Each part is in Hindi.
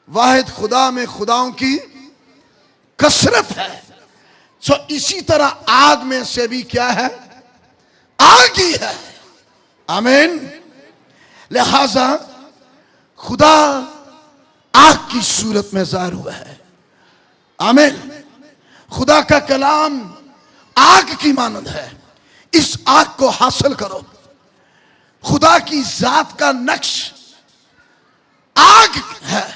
वाहिद खुदा में खुदाओं की कसरत है। सो इसी तरह आग में से भी क्या है? आग ही है। आमीन। लिहाजा खुदा आग की सूरत में ज़ाहिर हुआ है। आमीन। खुदा का कलाम आग की मानद है। इस आग को हासिल करो। खुदा की जात का नक्श आग है।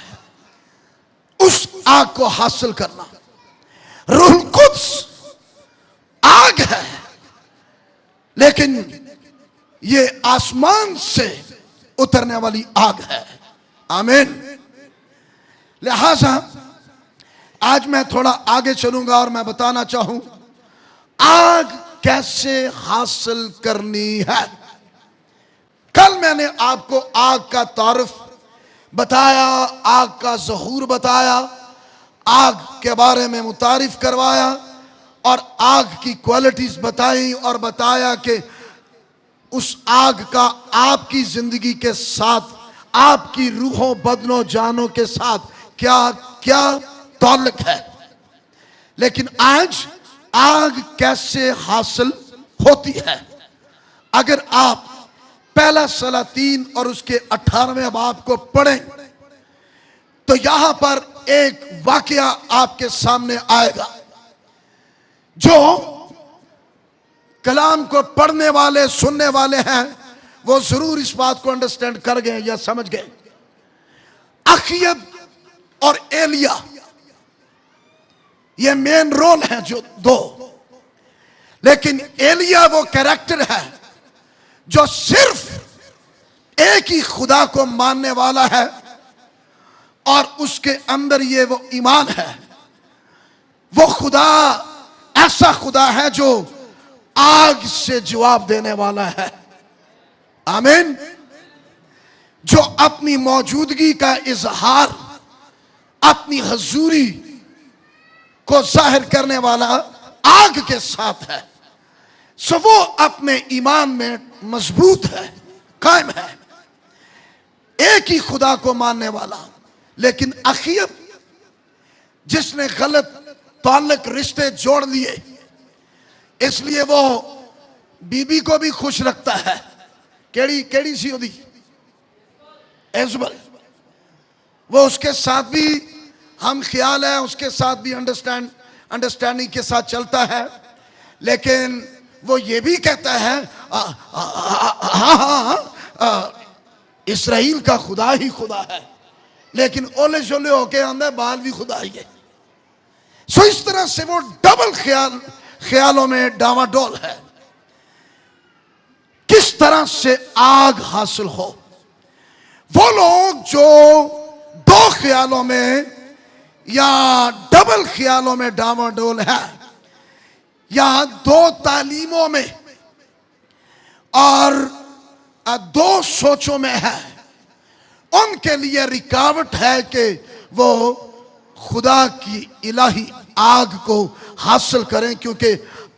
उस आग को हासिल करना। रूहुल कुद्स आग है, लेकिन ये आसमान से उतरने वाली आग है। आमीन। लिहाजा आज मैं थोड़ा आगे चलूंगा और मैं बताना चाहूं आग कैसे हासिल करनी है। कल मैंने आपको आग का तारुफ बताया, आग का ज़हूर बताया, आग के बारे में मुतारिफ करवाया और आग की क्वालिटीज बताई और बताया कि उस आग का आपकी जिंदगी के साथ, आपकी रूहों बदनों जानों के साथ क्या क्या ताल्लुक है। लेकिन आज आग कैसे हासिल होती है? अगर आप पहला सलातीन और उसके 18वें बाब को पढ़ें तो यहां पर एक वाकया आपके सामने आएगा। जो कलाम को पढ़ने वाले सुनने वाले हैं वो जरूर इस बात को अंडरस्टैंड कर गए या समझ गए। अखीयब और एलिया ये मेन रोल है जो दो, लेकिन एलिया वो कैरेक्टर है जो सिर्फ एक ही खुदा को मानने वाला है और उसके अंदर ये वो ईमान है। वो खुदा ऐसा खुदा है जो आग से जवाब देने वाला है। आमीन। जो अपनी मौजूदगी का इजहार, अपनी हजूरी को जाहिर करने वाला आग के साथ है। सो वो अपने ईमान में मजबूत है, कायम है, एक ही खुदा को मानने वाला। लेकिन अखीयब जिसने गलत ताल्लुक रिश्ते जोड़ लिए, इसलिए वो बीबी को भी खुश रखता है। केड़ी केड़ी सी होती एजबल, वो उसके साथ भी हम ख्याल है, उसके साथ भी अंडरस्टैंडिंग के साथ चलता है। लेकिन वो ये भी कहता है इसराइल का खुदा ही खुदा है, लेकिन ओले शोले होके आंदा बाल भी खुदा ही है। सो इस तरह से वो डबल ख्यालों में डावाडोल है। किस तरह से आग हासिल हो? वो लोग जो दो ख्यालों में या डबल ख्यालों में डावाडोल है, या दो तालीमों में और दो सोचों में है, उनके लिए रुकावट है कि वो खुदा की इलाही आग को हासिल करें। क्योंकि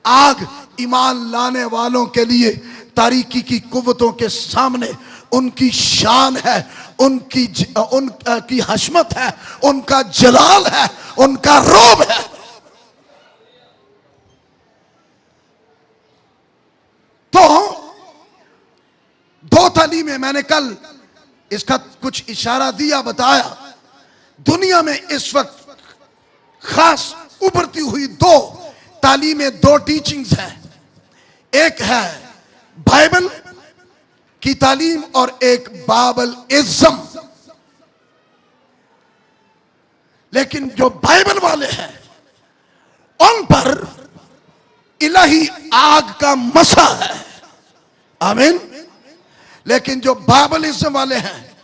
आग ईमान लाने वालों के लिए तारीकी की कुव्वतों के सामने उनकी शान है, उनकी हशमत है, उनका जलाल है, उनका रोब है। तो दो तालीमें मैंने कल इसका कुछ इशारा दिया, बताया। दुनिया में इस वक्त खास उभरती हुई दो तालीमें, दो टीचिंग्स हैं। एक है बाइबल की तालीम और एक बाबल इज्म। लेकिन जो बाइबल वाले हैं उन पर इलाही आग का मसा है। आमीन। लेकिन जो बाइबलिज्म वाले हैं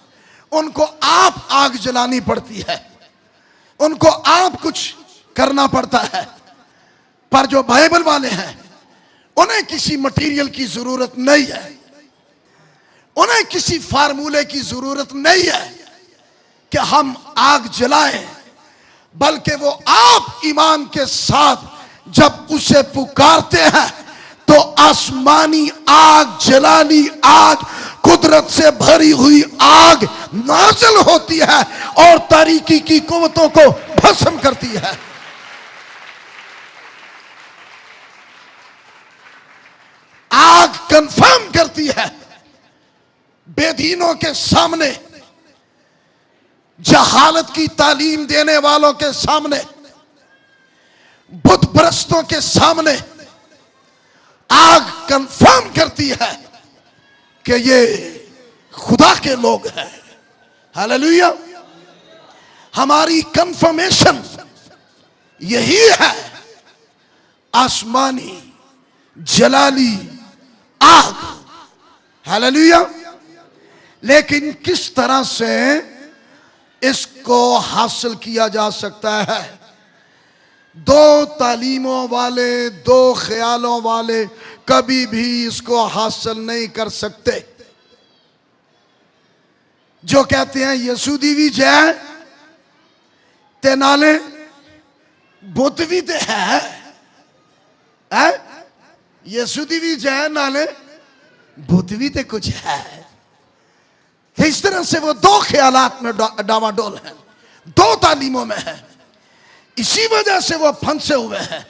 उनको आप आग जलानी पड़ती है, उनको आप कुछ करना पड़ता है। पर जो बाइबल वाले हैं उन्हें किसी मटेरियल की जरूरत नहीं है, उन्हें किसी फार्मूले की जरूरत नहीं है कि हम आग जलाएं, बल्कि वो आप ईमान के साथ जब उसे पुकारते हैं तो आसमानी आग, जलानी आग कुदरत से भरी हुई आग नाज़िल होती है और तारीकी की कुव्वतों को भस्म करती है। आग कंफर्म करती है बेदीनों के सामने, जहालत की तालीम देने वालों के सामने, बुत परस्तों के सामने आग कंफर्म करती है कि ये खुदा के लोग हैं। हालेलुया। हमारी कंफर्मेशन यही है, आसमानी जलाली आग। हालेलुया। लेकिन किस तरह से इसको हासिल किया जा सकता है? दो तालीमों वाले, दो ख्यालों वाले कभी भी इसको हासिल नहीं कर सकते। जो कहते हैं यसूदी भी जय ते नाले बुत भी ते है, यसूदी भी जय नाले बुत भी ते कुछ है। इस तरह से वो दो ख्यालात में डावाडोल हैं, दो तालीमों में है। इसी वजह से वो फंसे हुए हैं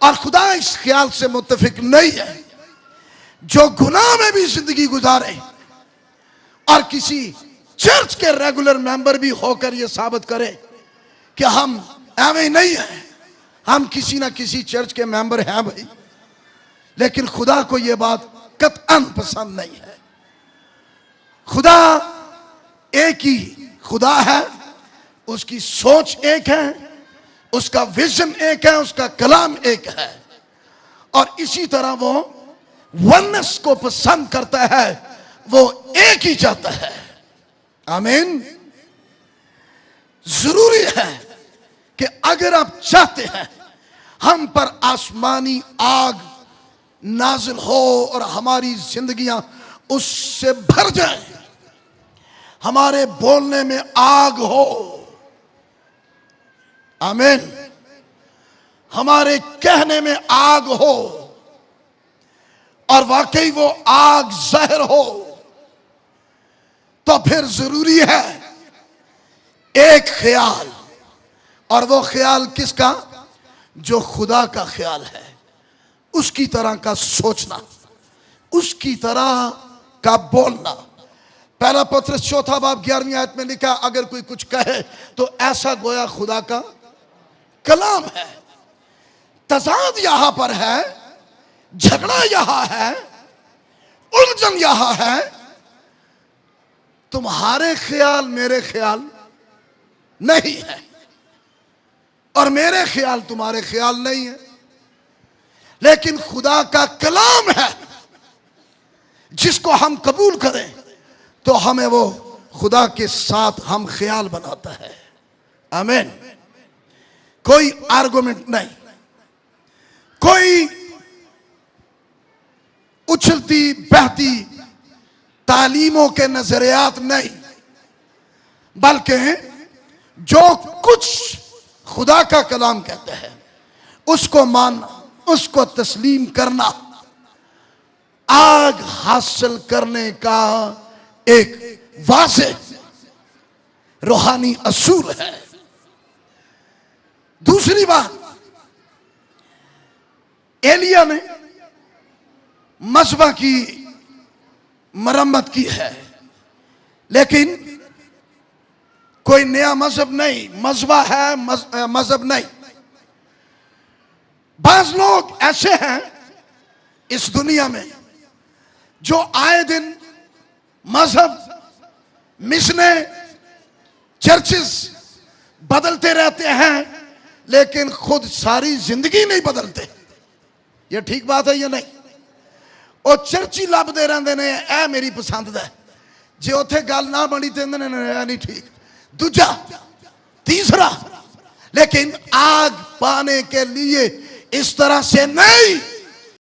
और खुदा इस ख्याल से मुत्तफिक नहीं है जो गुनाह में भी जिंदगी गुजारे और किसी चर्च के रेगुलर मेंबर भी होकर ये साबित करे कि हम एवं नहीं हैं, हम किसी ना किसी चर्च के मेंबर हैं भाई। लेकिन खुदा को ये बात कतई पसंद नहीं है। खुदा एक ही खुदा है, उसकी सोच एक है, उसका विजन एक है, उसका कलाम एक है और इसी तरह वो वननेस को पसंद करता है, वो एक ही चाहता है। आमीन। जरूरी है कि अगर आप चाहते हैं हम पर आसमानी आग नाजिल हो और हमारी जिंदगियां उससे भर जाएं, हमारे बोलने में आग हो, आमीन, हमारे कहने में आग हो और वाकई वो आग जहर हो, तो फिर जरूरी है एक ख्याल, और वो ख्याल किसका? जो खुदा का ख्याल है, उसकी तरह का सोचना, उसकी तरह का बोलना। पहला पत्रस 4 बाब 11वीं आयत में लिखा, अगर कोई कुछ कहे तो ऐसा गोया खुदा का कलाम है। तजाद यहां पर है, झगड़ा यहां है, उलझन यहां है। तुम्हारे ख्याल मेरे ख्याल नहीं है और मेरे ख्याल तुम्हारे ख्याल नहीं है, लेकिन खुदा का कलाम है जिसको हम कबूल करें तो हमें वो खुदा के साथ हम ख्याल बनाता है। आमीन। कोई आर्गुमेंट नहीं, कोई उछलती बहती तालीमों के नजरियात नहीं, बल्कि जो कुछ खुदा का कलाम कहता है उसको मानना, उसको तस्लीम करना आग हासिल करने का एक वाज़ेह रूहानी असूल है। दूसरी बात, एलिया ने मज़बा की मरम्मत की है, लेकिन कोई नया मजहब नहीं, मज़बा है, मजहब नहीं। बाज लोग ऐसे हैं इस दुनिया में जो आए दिन मजहब, मिशने, चर्चेस बदलते रहते हैं, लेकिन खुद सारी जिंदगी नहीं बदलते। ये ठीक बात है या नहीं? और चर्ची लभदे रहंदे ने, ए मेरी पसंद है, जे उथे गल ना बनी तो नहीं ठीक। दूजा, तीसरा, लेकिन आग पाने के लिए इस तरह से नहीं,